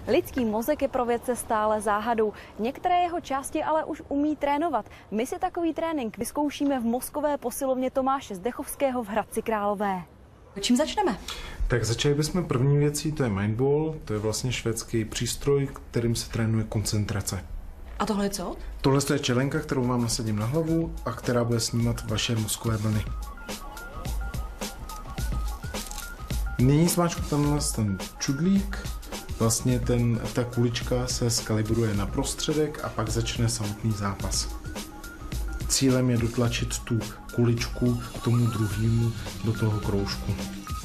Lidský mozek je pro vědce stále záhadou. Některé jeho části ale už umí trénovat. My si takový trénink vyzkoušíme v mozkové posilovně Tomáše Zdechovského v Hradci Králové. Čím začneme? Tak začali bychom první věcí, to je Mindball, to je vlastně švédský přístroj, kterým se trénuje koncentrace. A tohle je co? Tohle je čelenka, kterou vám nasadím na hlavu a která bude snímat vaše mozkové vlny. Nyní zmáčku ten čudlík, vlastně ta kulička se skalibruje na prostředek a pak začne samotný zápas. Cílem je dotlačit tu kuličku k tomu druhému do toho kroužku.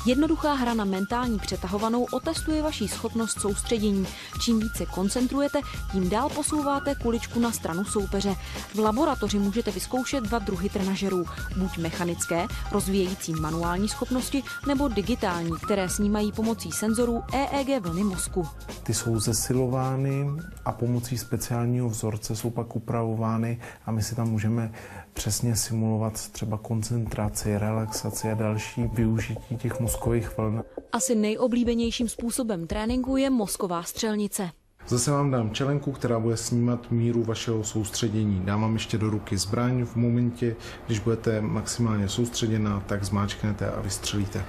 Jednoduchá hra na mentální přetahovanou otestuje vaši schopnost soustředění. Čím více koncentrujete, tím dál posouváte kuličku na stranu soupeře. V laboratoři můžete vyzkoušet 2 druhy trenažerů. Buď mechanické, rozvíjející manuální schopnosti, nebo digitální, které snímají pomocí senzorů EEG vlny mozku. Ty jsou zesilovány a pomocí speciálního vzorce jsou pak upravovány a my si tam můžeme přesně simulovat třeba koncentraci, relaxaci a další využití těch mozkových vln. Asi nejoblíbenějším způsobem tréninku je mozková střelnice. Zase vám dám čelenku, která bude snímat míru vašeho soustředění. Dám vám ještě do ruky zbraň v momentě, když budete maximálně soustředěná, tak zmáčknete a vystřelíte.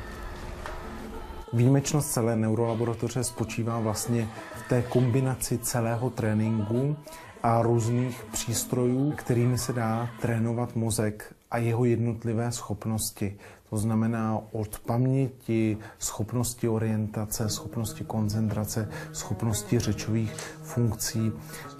Výjimečnost celé neurolaboratoře spočívá vlastně v té kombinaci celého tréninku a různých přístrojů, kterými se dá trénovat mozek a jeho jednotlivé schopnosti. To znamená od paměti, schopnosti orientace, schopnosti koncentrace, schopnosti řečových funkcí.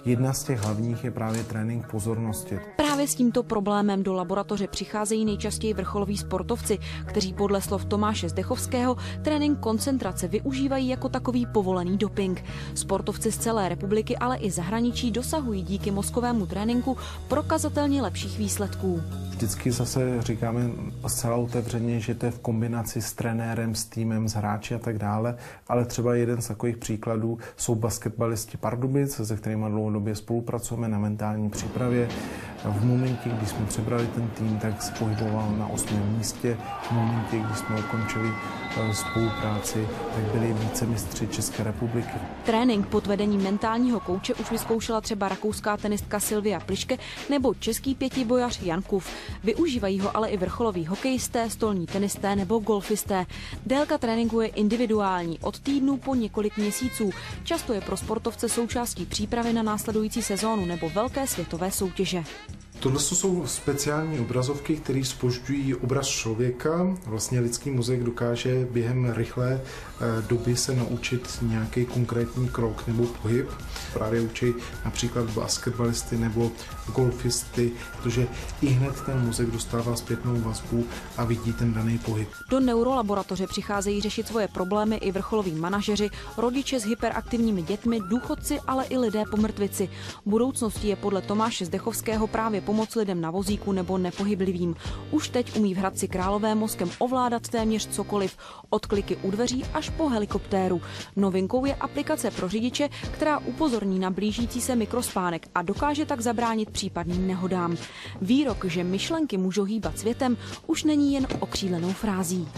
Jedna z těch hlavních je právě trénink pozornosti. Právě s tímto problémem do laboratoře přicházejí nejčastěji vrcholoví sportovci, kteří podle slov Tomáše Zdechovského trénink koncentrace využívají jako takový povolený doping. Sportovci z celé republiky, ale i zahraničí dosahují díky mozkovému tréninku prokazatelně lepších výsledků. Vždycky zase říkáme zcela otevřeně, že to je v kombinaci s trenérem, s týmem, s hráči a tak dále, ale třeba jeden z takových příkladů jsou basketbalisti Pardubic, se kterými dlouhodobě spolupracujeme na mentální přípravě. V momentě, kdy jsme přebrali ten tým, tak se pohyboval na 8. místě. V momentě, kdy jsme ukončili spolupráci, tak byli vícemistři České republiky. Trénink pod vedením mentálního kouče už vyzkoušela třeba rakouská tenistka Silvia Pliške nebo český pětibojař Jan Kuf. Využívají ho ale i vrcholoví hokejisté, stolní tenisté nebo golfisté. Délka tréninku je individuální, od týdnů po několik měsíců. Často je pro sportovce součástí přípravy na následující sezónu nebo velké světové soutěže. Tohle jsou speciální obrazovky, které zpožďují obraz člověka. Vlastně lidský mozek dokáže během rychlé doby se naučit nějaký konkrétní krok nebo pohyb. Právě učí například basketbalisty nebo golfisty, protože ihned ten mozek dostává zpětnou vazbu a vidí ten daný pohyb. Do neurolaboratoře přicházejí řešit svoje problémy i vrcholoví manažeři, rodiče s hyperaktivními dětmi, důchodci, ale i lidé po mrtvici. Budoucností je podle Tomáše Zdechovského právě pomoc lidem na vozíku nebo nepohyblivým. Už teď umí v Hradci Králové mozkem ovládat téměř cokoliv, od kliky u dveří až po helikoptéru. Novinkou je aplikace pro řidiče, která upozorní na blížící se mikrospánek a dokáže tak zabránit případným nehodám. Výrok, že myšlenky můžou hýbat světem, už není jen okřílenou frází.